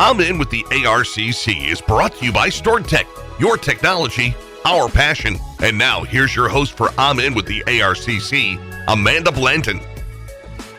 I'm In with the ARCC is brought to you by StoredTech, your technology, our passion. And now here's your host for I'm In with the ARCC, Amanda Blanton.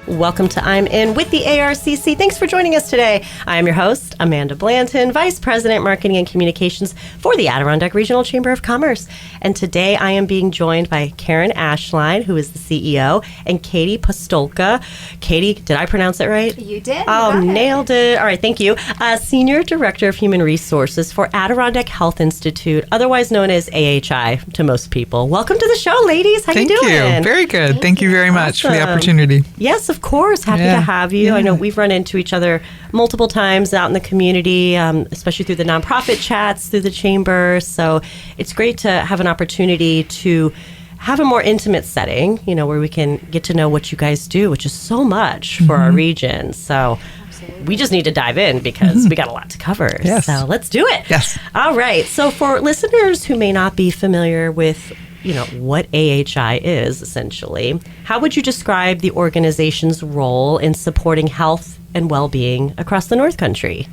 Welcome to I'm In with the ARCC. Thanks for joining us today. I am your host, Amanda Blanton, Vice President, Marketing and Communications for the Adirondack Regional Chamber of Commerce. And today I am being joined by Karen Ashline, who is the CEO, and Katie Pustolka. Katie, did I pronounce it right? You did. Oh, nailed it. All right, thank you. Senior Director of Human Resources for Adirondack Health Institute, otherwise known as AHI to most people. Welcome to the show, ladies. How you doing? Thank you. Very good. Thank you very much for the opportunity. Yes, of course. Happy to have you. I know we've run into each other multiple times out in the community, especially through the nonprofit chats, through the chamber. So it's great to have an opportunity to have a more intimate setting, you know, where we can get to know what you guys do, which is so much for our region. So we just need to dive in because we got a lot to cover. Yes. So let's do it. Yes. All right. So for listeners who may not be familiar with what AHI is, essentially, how would you describe the organization's role in supporting health and well-being across the North Country?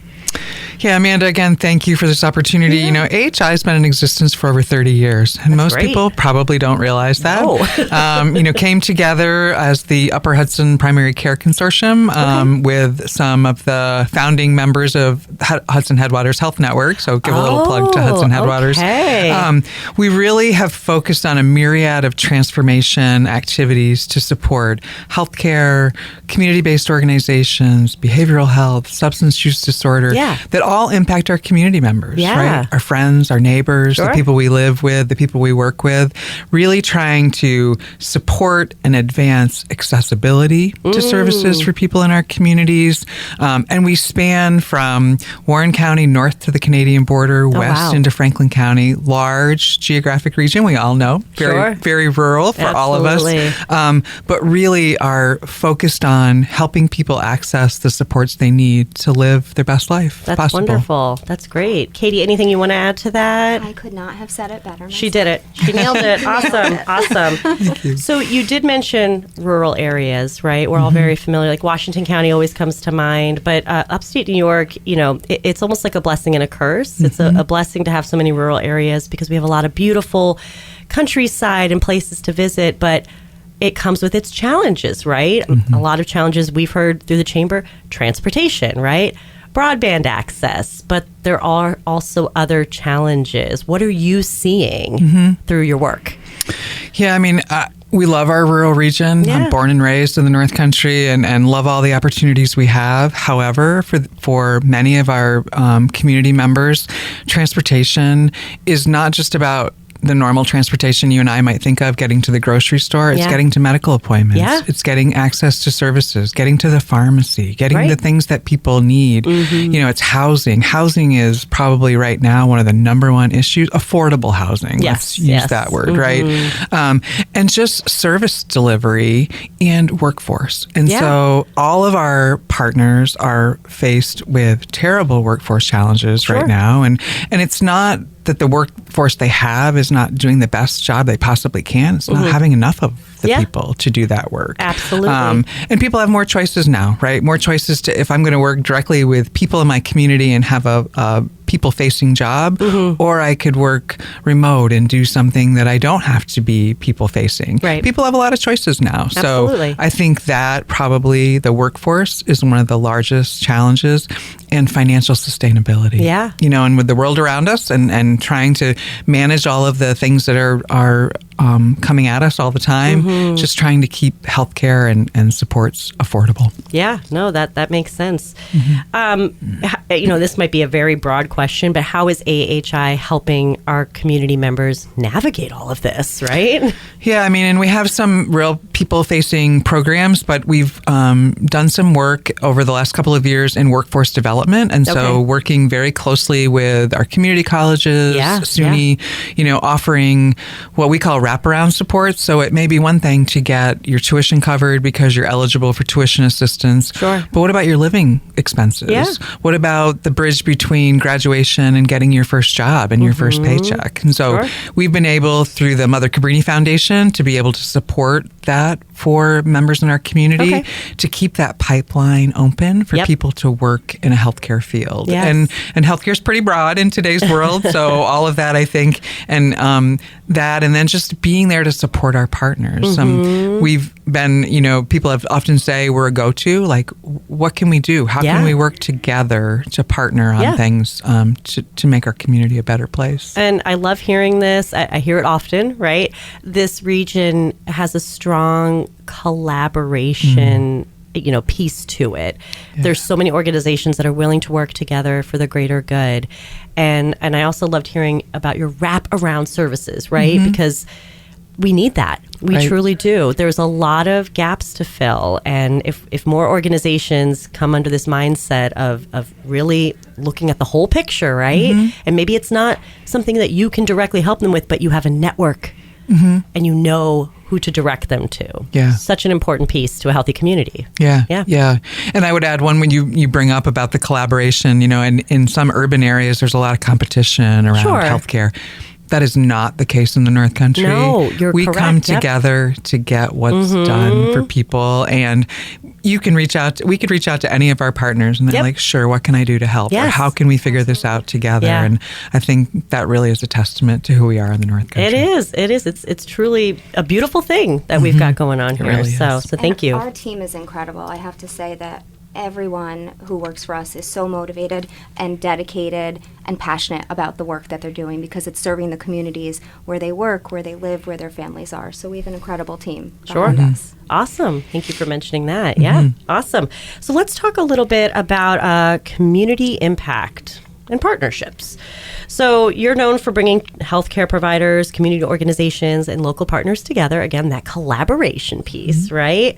Yeah, Amanda, again, thank you for this opportunity. You know, AHI has been in existence for over 30 years, and most people probably don't realize that. No. Came together as the Upper Hudson Primary Care Consortium with some of the founding members of Hudson Headwaters Health Network. So give a little plug to Hudson Headwaters. Okay. We really have focused on a myriad of transformation activities to support healthcare, community-based organizations, behavioral health, substance use disorder, that all impact our community members, right? Our friends, our neighbors, the people we live with, the people we work with, really trying to support and advance accessibility to services for people in our communities. And we span from Warren County north to the Canadian border, west into Franklin County, large geographic region, we all know, very rural for all of us, but really are focused on helping people access the supports they need to live their best life. That's wonderful. That's great. Katie, anything you want to add to that? I could not have said it better myself. She did it. She nailed it. Awesome. Thank you. So you did mention rural areas, right? We're all very familiar. Like Washington County always comes to mind, but upstate New York, it's almost like a blessing and a curse. It's a blessing to have so many rural areas because we have a lot of beautiful countryside and places to visit, but it comes with its challenges, right? A lot of challenges we've heard through the chamber, transportation, right? Broadband access, but there are also other challenges. What are you seeing through your work? Yeah, I mean, we love our rural region. Yeah. I'm born and raised in the North Country and love all the opportunities we have. However, for many of our community members, transportation is not just about the normal transportation you and I might think of, getting to the grocery store. It's getting to medical appointments. Yeah. It's getting access to services, getting to the pharmacy, getting the things that people need. It's housing. Housing is probably right now one of the number one issues. Affordable housing. Let's use that word, right? And just service delivery and workforce. And so all of our partners are faced with terrible workforce challenges right now. And it's not that the workforce they have is not doing the best job they possibly can. It's not having enough of the people to do that work. Absolutely. And people have more choices now, right? More choices to, if I'm going to work directly with people in my community and have a people-facing job, or I could work remote and do something that I don't have to be people-facing. Right. People have a lot of choices now. Absolutely. So I think that probably the workforce is one of the largest challenges, and financial sustainability. Yeah. And with the world around us and trying to manage all of the things that are coming at us all the time, just trying to keep healthcare and supports affordable. Yeah, no, that makes sense. This might be a very broad question, but how is AHI helping our community members navigate all of this, right? Yeah, I mean, and we have some real people-facing programs, but we've done some work over the last couple of years in workforce development. And so working very closely with our community colleges, SUNY, offering what we call wraparound support. So it may be one thing to get your tuition covered because you're eligible for tuition assistance. Sure. But what about your living expenses? Yeah. What about the bridge between graduation and getting your first job and your first paycheck? And so we've been able, through the Mother Cabrini Foundation, to be able to support that that for members in our community to keep that pipeline open for people to work in a healthcare field. Yes. And healthcare is pretty broad in today's world. So all of that, I think, and that, and then just being there to support our partners. We've been, people have often say we're a go-to, like, what can we do? How can we work together to partner on things to make our community a better place? And I love hearing this. I hear it often, right? This region has a strong collaboration piece to it. There's so many organizations that are willing to work together for the greater good. And I also loved hearing about your wraparound services, right? Because we need that. We truly do. There's a lot of gaps to fill. And if more organizations come under this mindset of really looking at the whole picture, right? And maybe it's not something that you can directly help them with, but you have a network and you know who to direct them to. Yeah. Such an important piece to a healthy community. Yeah. And I would add one when you bring up about the collaboration, in some urban areas, there's a lot of competition around healthcare. That is not the case in the North Country. No, you're we correct. come together to get what's done for people, and we could reach out to any of our partners, and they're like, sure, what can I do to help? Or how can we figure this out together? And I think that really is a testament to who we are in the North Country. It is. It's truly a beautiful thing that we've got going on here. Really so thank you. Our team is incredible. I have to say that everyone who works for us is so motivated and dedicated and passionate about the work that they're doing, because it's serving the communities where they work, where they live, where their families are. So we have an incredible team behind us. Awesome. Thank you for mentioning that. Yeah, awesome. So let's talk a little bit about community impact and partnerships. So you're known for bringing healthcare providers, community organizations, and local partners together. Again, that collaboration piece, right?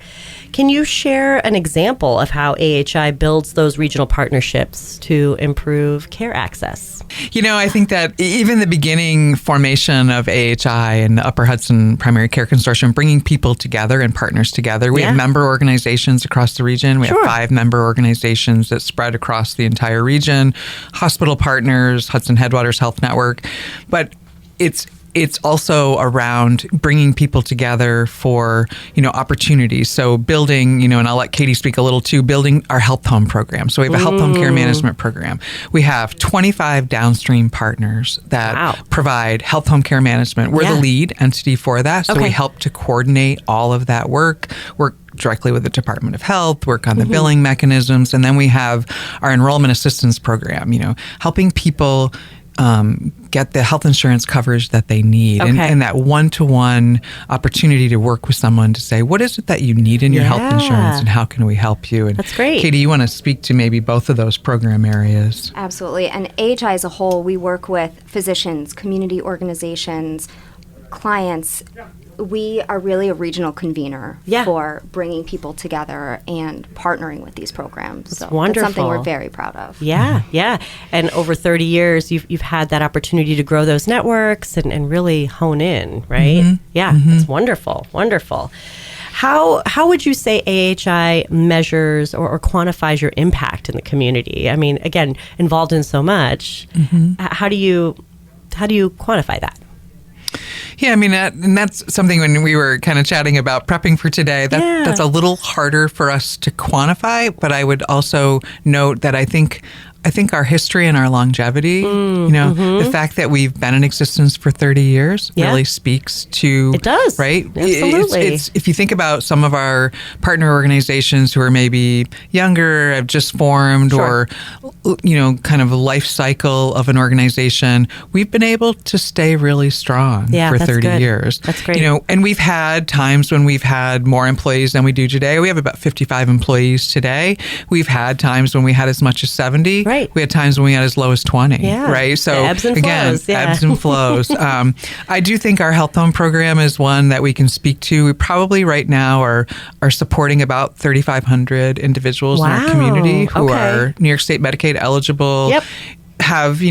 Can you share an example of how AHI builds those regional partnerships to improve care access? I think that even the beginning formation of AHI and the Upper Hudson Primary Care Consortium, bringing people together and partners together. We have member organizations across the region. We have 5 member organizations that spread across the entire region, hospital partners, Hudson Headwaters Health Network. But it's also around bringing people together for, opportunities. So building, and I'll let Katie speak a little too, building our health home program. So we have a health home care management program. We have 25 downstream partners that provide health home care management. We're the lead entity for that. So we help to coordinate all of that work directly with the Department of Health, work on the billing mechanisms. And then we have our enrollment assistance program, helping people get the health insurance coverage that they need, and that one-to-one opportunity to work with someone to say, what is it that you need in your health insurance, and how can we help you? And that's great. Katie, you want to speak to maybe both of those program areas? Absolutely. And AHI as a whole, we work with physicians, community organizations, clients. We are really a regional convener for bringing people together and partnering with these programs. That's so wonderful. That's something we're very proud of. Yeah. And over 30 years, you've had that opportunity to grow those networks and really hone in, right? It's wonderful. How would you say AHI measures or quantifies your impact in the community? I mean, again, involved in so much. How do you quantify that? Yeah, I mean, and that's something when we were kind of chatting about prepping for today, that's a little harder for us to quantify, but I would also note that I think our history and our longevity, the fact that we've been in existence for 30 years really speaks to... It does. Right? Absolutely. It's if you think about some of our partner organizations who are maybe younger, have just formed, or, kind of a life cycle of an organization, we've been able to stay really strong for 30 years. That's great. And we've had times when we've had more employees than we do today. We have about 55 employees today. We've had times when we had as much as 70. Right. We had times when we had as low as 20, right? So the ebbs and again, flows, ebbs and flows. I do think our health home program is one that we can speak to. We probably right now are supporting about 3,500 individuals in our community who are New York State Medicaid eligible, have,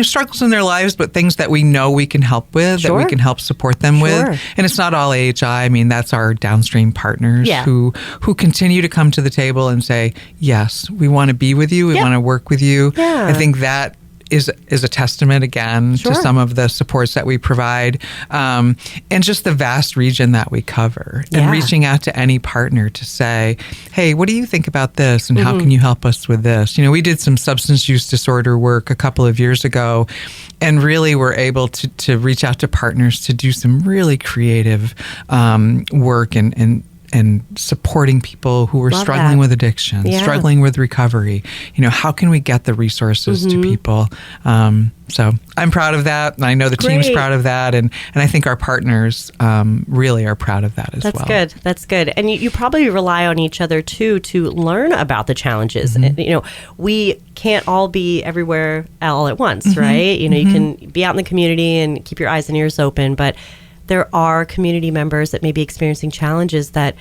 struggles in their lives, but things that we know we can help with, that we can help support them with. And it's not all AHI. I mean, that's our downstream partners who continue to come to the table and say, yes, we want to be with you. We want to work with you. I think that is a testament again to some of the supports that we provide, and just the vast region that we cover, and reaching out to any partner to say, hey, what do you think about this, and how can you help us with this? We did some substance use disorder work a couple of years ago, and really were able to reach out to partners to do some really creative work and supporting people who were struggling with addiction, struggling with recovery. How can we get the resources to people? So I'm proud of that. And I know the team's proud of that. And I think our partners really are proud of that as well. That's good. And you probably rely on each other too to learn about the challenges. And, we can't all be everywhere all at once, right? You can be out in the community and keep your eyes and ears open, but there are community members that may be experiencing challenges that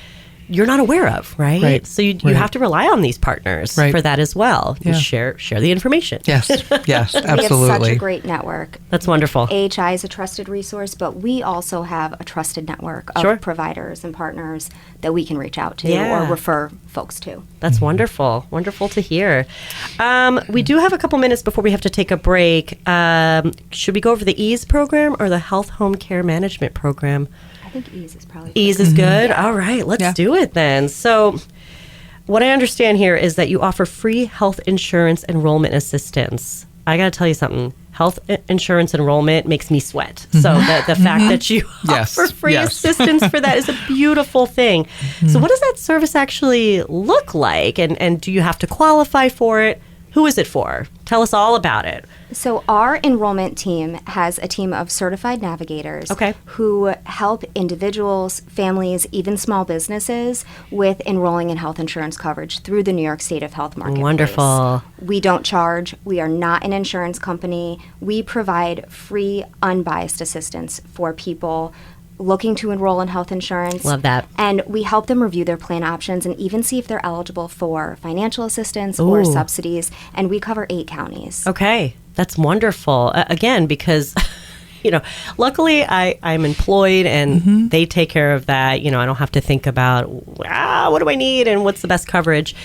you're not aware of, right? So you have to rely on these partners for that as well. Yeah. Share the information. Yes, absolutely. We have such a great network. That's wonderful. AHI is a trusted resource, but we also have a trusted network of providers and partners that we can reach out to or refer folks to. That's wonderful. Wonderful to hear. We do have a couple minutes before we have to take a break. Should we go over the EASE program or the Health Home Care Management program? I think EASE is probably EASE is good. All right, let's do it then. So what I understand here is that you offer free health insurance enrollment assistance. I got to tell you something. Health insurance enrollment makes me sweat. So the fact that you offer free assistance for that is a beautiful thing. So what does that service actually look like? And do you have to qualify for it? Who is it for? Tell us all about it. So our enrollment team has a team of certified navigators who help individuals, families, even small businesses with enrolling in health insurance coverage through the New York State of Health Marketplace. Wonderful. We don't charge. We are not an insurance company. We provide free, unbiased assistance for people looking to enroll in health insurance. Love that. And we help them review their plan options and even see if they're eligible for financial assistance or subsidies. And we cover 8 counties. Okay. That's wonderful. Again, because, luckily I'm employed and they take care of that. I don't have to think about, what do I need and what's the best coverage?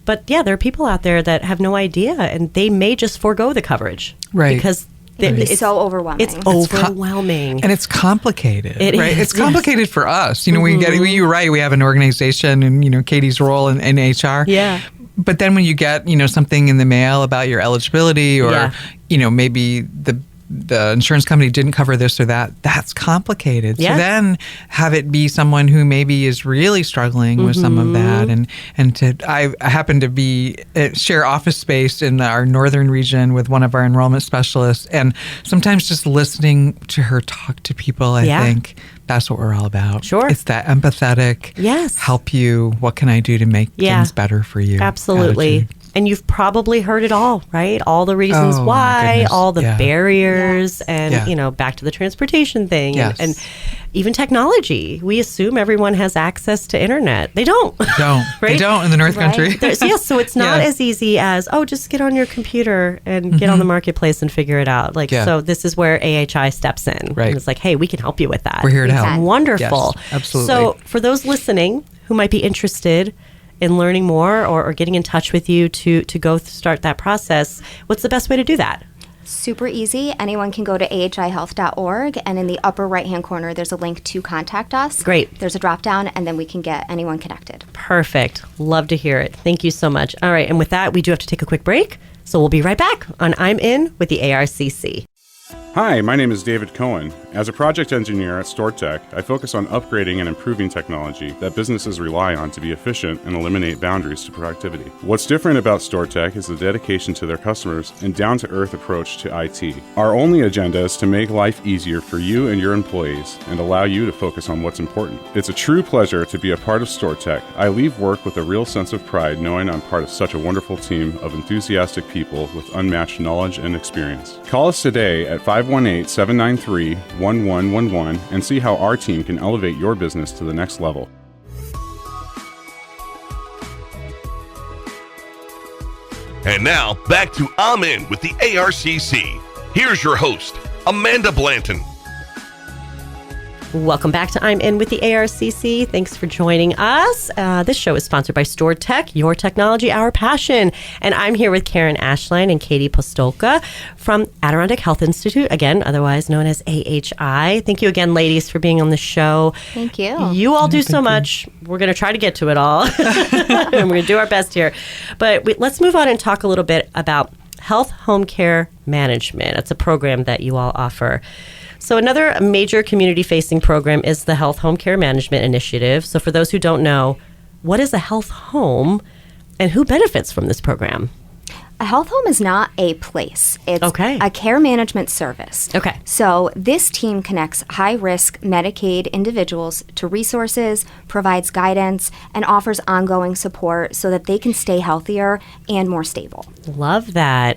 But there are people out there that have no idea and they may just forego the coverage. Right. Because it's so overwhelming. It's overwhelming. And it's complicated, right? Is, it's complicated for us. You're right. We have an organization and, Katie's role in HR. Yeah. But then when you get, something in the mail about your eligibility or, maybe the insurance company didn't cover this or that, that's complicated. So then have it be someone who maybe is really struggling with some of that. I happen to share office space in our northern region with one of our enrollment specialists. And sometimes just listening to her talk to people, I think that's what we're all about. Sure. It's that empathetic, help you, what can I do to make things better for you? Absolutely. Attitude. And you've probably heard it all, right? All the reasons why, all the barriers, and, back to the transportation thing, and even technology. We assume everyone has access to internet. They don't. Right? They don't in the North Country. So it's not as easy as, just get on your computer and get on the marketplace and figure it out. So this is where AHI steps in. Right. And it's like, hey, we can help you with that. We're here to help. Wonderful. Yes, absolutely. So for those listening who might be interested in learning more or getting in touch with you to go start that process, what's the best way to do that? Super easy. Anyone can go to ahihealth.org, and in the upper right-hand corner, there's a link to contact us. Great. There's a drop-down, and then we can get anyone connected. Perfect. Love to hear it. Thank you so much. All right, and with that, we do have to take a quick break, so we'll be right back on I'm In with the ARCC. Hi, my name is David Cohen. As a project engineer at StoreTech, I focus on upgrading and improving technology that businesses rely on to be efficient and eliminate boundaries to productivity. What's different about StoreTech is the dedication to their customers and down-to-earth approach to IT. Our only agenda is to make life easier for you and your employees and allow you to focus on what's important. It's a true pleasure to be a part of StoreTech. I leave work with a real sense of pride knowing I'm part of such a wonderful team of enthusiastic people with unmatched knowledge and experience. Call us today at 518-793-1111 and see how our team can elevate your business to the next level. And now, back to I'm In with the ARCC. Here's your host, Amanda Blanton. Welcome back to I'm In with the ARCC. Thanks for joining us. This show is sponsored by Tech, your technology, our passion. And I'm here with Karen Ashline and Katie Pustolka from Adirondack Health Institute, again, otherwise known as AHI. Thank you again, ladies, for being on the show. Thank you. You all do so much. We're going to try to get to it all. And we're going to do our best here. But let's move on and talk a little bit about health home care management. It's a program that you all offer. So another major community-facing program is the Health Home Care Management Initiative. So for those who don't know, what is a health home and who benefits from this program? A health home is not a place. It's a care management service. Okay. So this team connects high-risk Medicaid individuals to resources, provides guidance, and offers ongoing support so that they can stay healthier and more stable. Love that.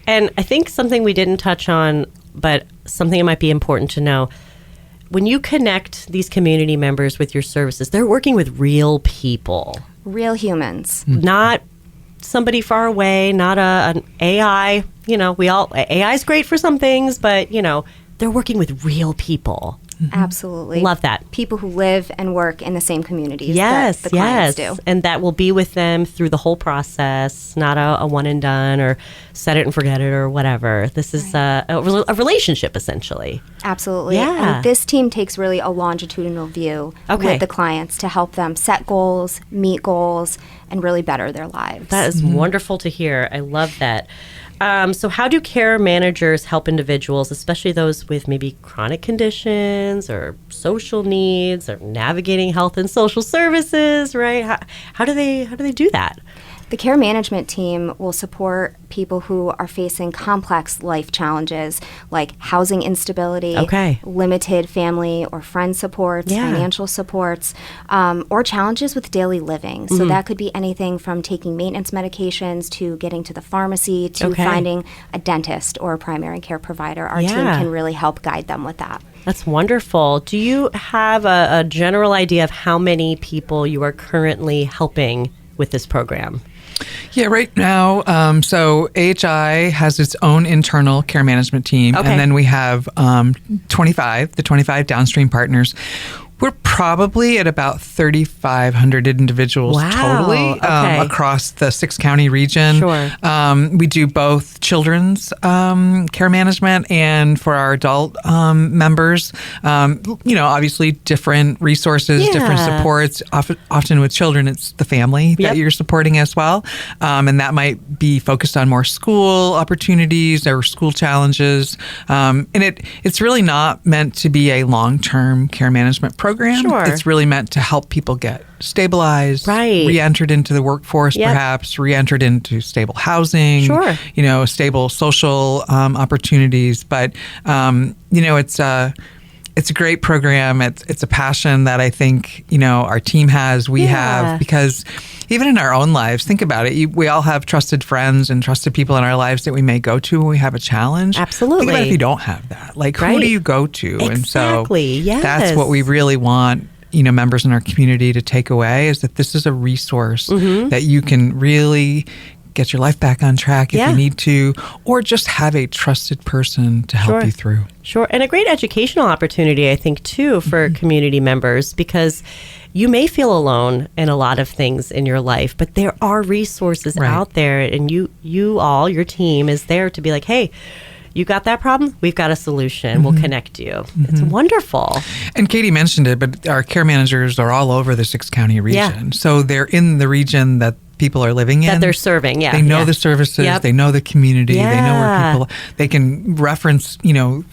And I think something we didn't touch on, but something that might be important to know, when you connect these community members with your services, they're working with real people. Real humans. Not somebody far away, not an AI. AI is great for some things, but, they're working with real people. Absolutely. Love that. People who live and work in the same communities that the clients do. And that will be with them through the whole process, not a one and done or set it and forget it or whatever. This is a relationship, essentially. Absolutely. Yeah. And this team takes really a longitudinal view with the clients to help them set goals, meet goals, and really better their lives. That is wonderful to hear. I love that. So how do care managers help individuals, especially those with maybe chronic conditions or social needs or navigating health and social services, right? How do they do that? The care management team will support people who are facing complex life challenges like housing instability, limited family or friend supports, financial supports, or challenges with daily living. So that could be anything from taking maintenance medications to getting to the pharmacy to finding a dentist or a primary care provider. Our team can really help guide them with that. That's wonderful. Do you have a general idea of how many people you are currently helping with this program? Yeah, right now, so AHI has its own internal care management team, and then we have the 25 downstream partners. We're probably at about 3,500 individuals totally across the 6-county region. Sure. We do both children's care management and for our adult members, obviously different resources, different supports. Often with children, it's the family that you're supporting as well. And that might be focused on more school opportunities or school challenges. And it's really not meant to be a long-term care management program. It's really meant to help people get stabilized, re-entered into the workforce, perhaps re-entered into stable housing, stable social opportunities. But it's a great program. It's a passion that I think our team has. We have, because even in our own lives, think about it. We all have trusted friends and trusted people in our lives that we may go to when we have a challenge. Absolutely. Think about if you don't have that. Like, who do you go to? Exactly. And so that's what we really want, members in our community to take away, is that this is a resource that you can really get your life back on track if you need to, or just have a trusted person to help you through. Sure. And a great educational opportunity, I think, too, for community members, because you may feel alone in a lot of things in your life, but there are resources out there, and your team is there to be like, hey, you got that problem? We've got a solution. We'll connect you. It's wonderful. And Katie mentioned it, but our care managers are all over the 6-county region. So they're in the region that people are living in. That they're serving, They know the services. They know the community. They know where people... They can reference,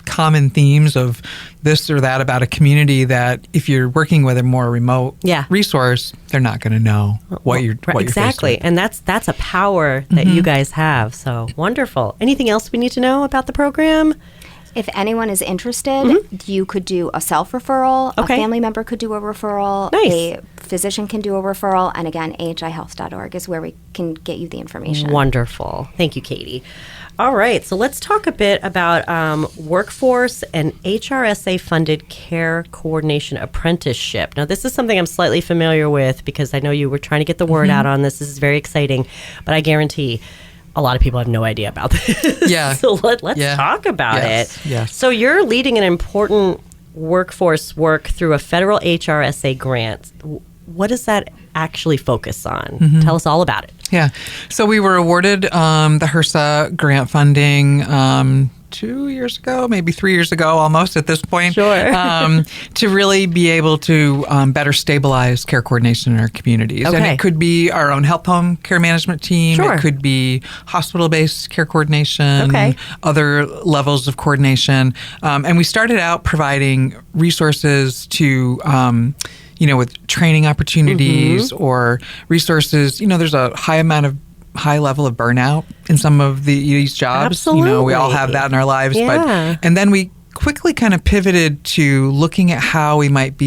common themes of this or that about a community that if you're working with a more remote resource, they're not going to know what you're exactly. And that's a power that you guys have. So wonderful. Anything else we need to know about the program? If anyone is interested, you could do a self-referral, a family member could do a referral, a physician can do a referral, and again, ahihealth.org is where we can get you the information. Wonderful. Thank you, Katie. All right, so let's talk a bit about workforce and HRSA-funded care coordination apprenticeship. Now, this is something I'm slightly familiar with because I know you were trying to get the word out on this. This is very exciting, but I guarantee a lot of people have no idea about this. Yeah. So let's talk about it. Yes. So you're leading an important workforce work through a federal HRSA grant. What does that actually focus on? Tell us all about it. Yeah. So we were awarded the HRSA grant funding 2 years ago, maybe 3 years ago, almost at this point. Sure. To really be able to better stabilize care coordination in our communities. Okay. And it could be our own health home care management team. Sure. It could be hospital-based care coordination, Okay. other levels of coordination. And we started out providing resources to with training opportunities or resources. There's a high level of burnout in some of these jobs. Absolutely. We all have that in our lives. Yeah. And then we quickly kind of pivoted to looking at how we might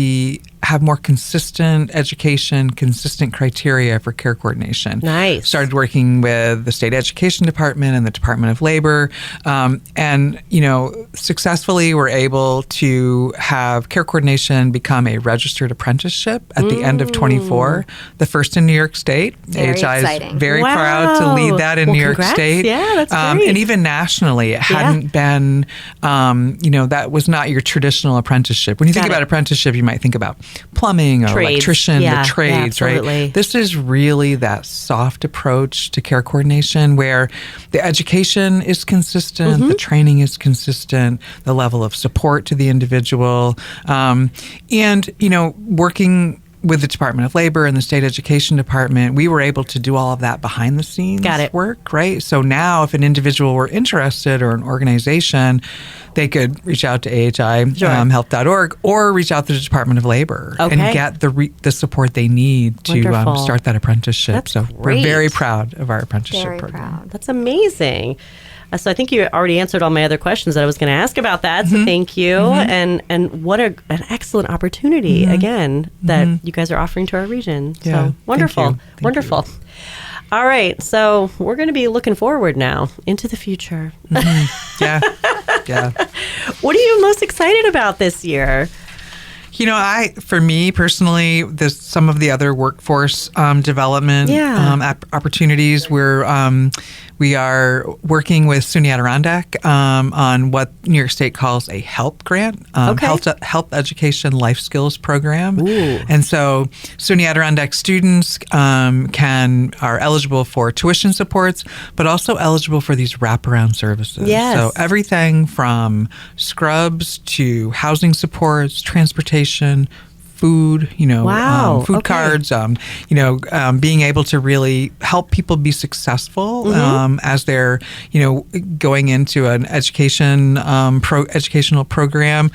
have more consistent education, consistent criteria for care coordination. Nice. Started working with the state education department and the Department of Labor, and successfully were able to have care coordination become a registered apprenticeship at the end of 24, the first in New York State. Very AHI exciting. is very Wow. proud to lead that in New York congrats. State. Yeah, that's great. And even nationally, it hadn't been, that was not your traditional apprenticeship. When you think Got it. about apprenticeship, you might think about plumbing, or Trades. electrician, Yeah, the trades, yeah, right? absolutely. This is really that soft approach to care coordination where the education is consistent, the training is consistent, the level of support to the individual, and working with the Department of Labor and the State Education Department, we were able to do all of that behind the scenes work, right? So now if an individual were interested or an organization, they could reach out to AHI health.org or reach out to the Department of Labor and get the support they need to start that apprenticeship. That's so great. we're very proud of our apprenticeship Very program. proud. That's amazing. So I think you already answered all my other questions that I was going to ask about that. So thank you. And what an excellent opportunity, again, that you guys are offering to our region. Yeah, So wonderful. thank Wonderful. you. All right. So we're going to be looking forward now into the future. Yeah. What are you most excited about this year? For me personally, some of the other workforce development opportunities. We are working with SUNY Adirondack on what New York State calls a HELP grant, Health Education Life Skills Program. Ooh. And so SUNY Adirondack students are eligible for tuition supports, but also eligible for these wraparound services. Yes. So everything from scrubs to housing supports, transportation, food, food cards, being able to really help people be successful as they're, going into an educational program,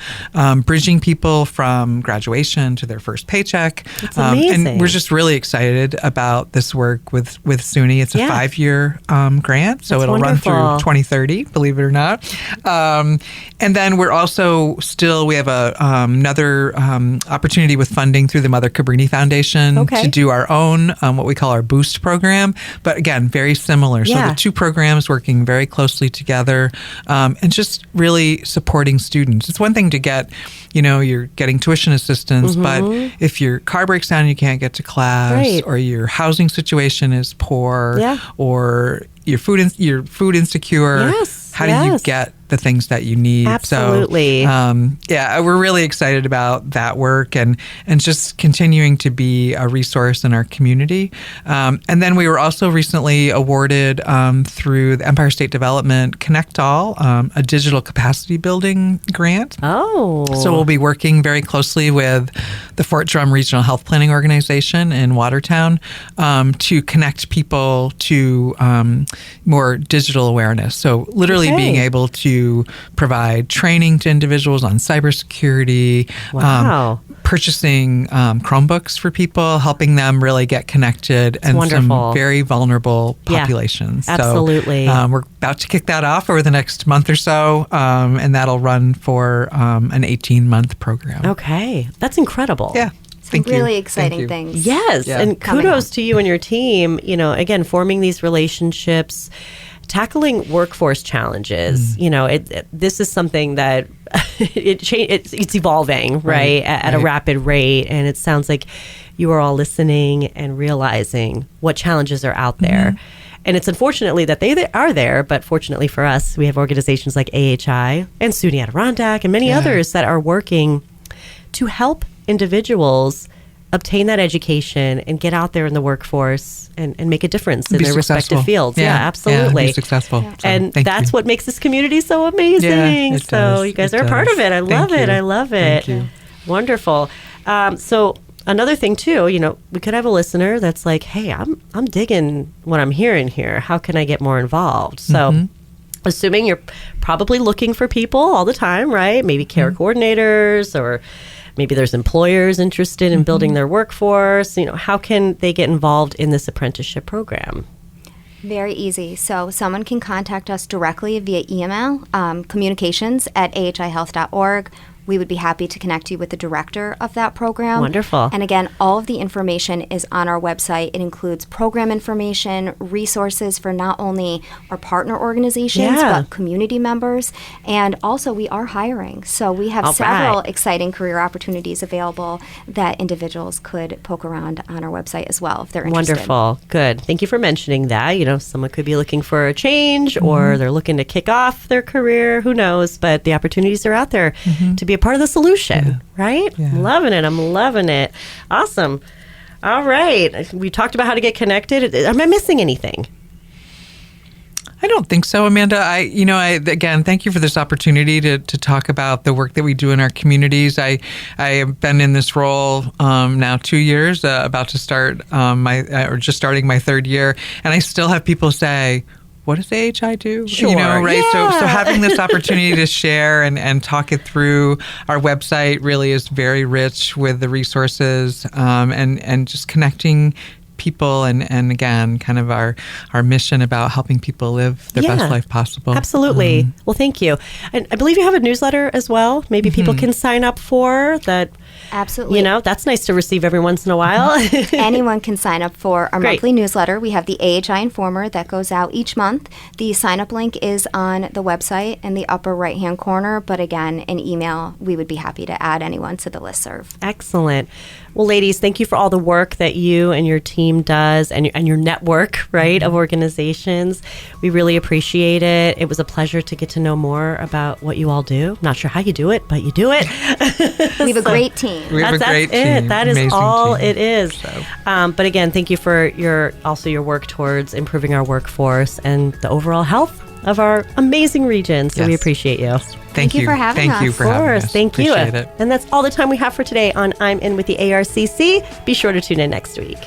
bridging people from graduation to their first paycheck. That's amazing. And we're just really excited about this work with SUNY. It's a 5-year grant, so it'll run through 2030, believe it or not. And then we're also we have another opportunity with funding through the Mother Cabrini Foundation to do our own, what we call our Boost program. But again, very similar. So the two programs working very closely together and just really supporting students. It's one thing to get, you're getting tuition assistance, but if your car breaks down and you can't get to class or your housing situation is poor or you're food insecure, how do you get the things that you need? Absolutely. So, we're really excited about that work and just continuing to be a resource in our community. And then we were also recently awarded through the Empire State Development Connect All, a digital capacity building grant. Oh. So we'll be working very closely with the Fort Drum Regional Health Planning Organization in Watertown to connect people to more digital awareness. So literally being able to provide training to individuals on cybersecurity, purchasing Chromebooks for people, helping them really get connected and some very vulnerable populations. Absolutely. So we're about to kick that off over the next month or so, and that'll run for an 18-month program. Okay. That's incredible. Yeah. Some really exciting things. Yes. Yeah. And kudos to you and your team, again, forming these relationships, tackling workforce challenges. This is something that it's evolving, right? At a rapid rate. And it sounds like you are all listening and realizing what challenges are out there. And it's unfortunately that they are there, but fortunately for us, we have organizations like AHI and SUNY Adirondack and many others that are working to help individuals obtain that education and get out there in the workforce and make a difference in their respective fields. Yeah, absolutely. Be successful. So, and that's what makes this community so amazing. Yeah, it so does. you guys are a part of it. I love it. I love it. Thank you. Wonderful. So another thing too, we could have a listener that's like, hey, I'm digging what I'm hearing here. How can I get more involved? So assuming you're probably looking for people all the time, right? Maybe care coordinators, or maybe there's employers interested in building their workforce. How can they get involved in this apprenticeship program? Very easy. So someone can contact us directly via email, communications@ahihealth.org. We would be happy to connect you with the director of that program. Wonderful. And again, all of the information is on our website. It includes program information, resources for not only our partner organizations, but community members. And also, we are hiring. So we have several exciting career opportunities available that individuals could poke around on our website as well if they're interested. Wonderful. Good. Thank you for mentioning that. Someone could be looking for a change or they're looking to kick off their career. Who knows? But the opportunities are out there to be a part of the solution, right? Yeah. I'm loving it. Awesome. All right. We talked about how to get connected. Am I missing anything? I don't think so, Amanda. Again, thank you for this opportunity to talk about the work that we do in our communities. I have been in this role now 2 years, about to start just starting my third year, and I still have people say, what does AHI do? Sure. Right? Yeah. So having this opportunity to share and talk it through, our website really is very rich with the resources and just connecting people and again, kind of our mission about helping people live their best life possible. Absolutely. Well, thank you. And I believe you have a newsletter as well. Maybe people can sign up for that. Absolutely. That's nice to receive every once in a while. Anyone can sign up for our monthly newsletter. We have the AHI Informer that goes out each month. The sign-up link is on the website in the upper right-hand corner. But again, an email, we would be happy to add anyone to the listserv. Excellent. Well, ladies, thank you for all the work that you and your team does and your network, right, of organizations. We really appreciate it. It was a pleasure to get to know more about what you all do. Not sure how you do it, but you do it. We have a great team. We have a great team. It. That is amazing all team. it is. So. But again, thank you for your work towards improving our workforce and the overall health of our amazing region. So we appreciate you. Thank you for having us. Thank you for having us. Thank you. Appreciate it. And that's all the time we have for today on I'm In with the ARCC. Be sure to tune in next week.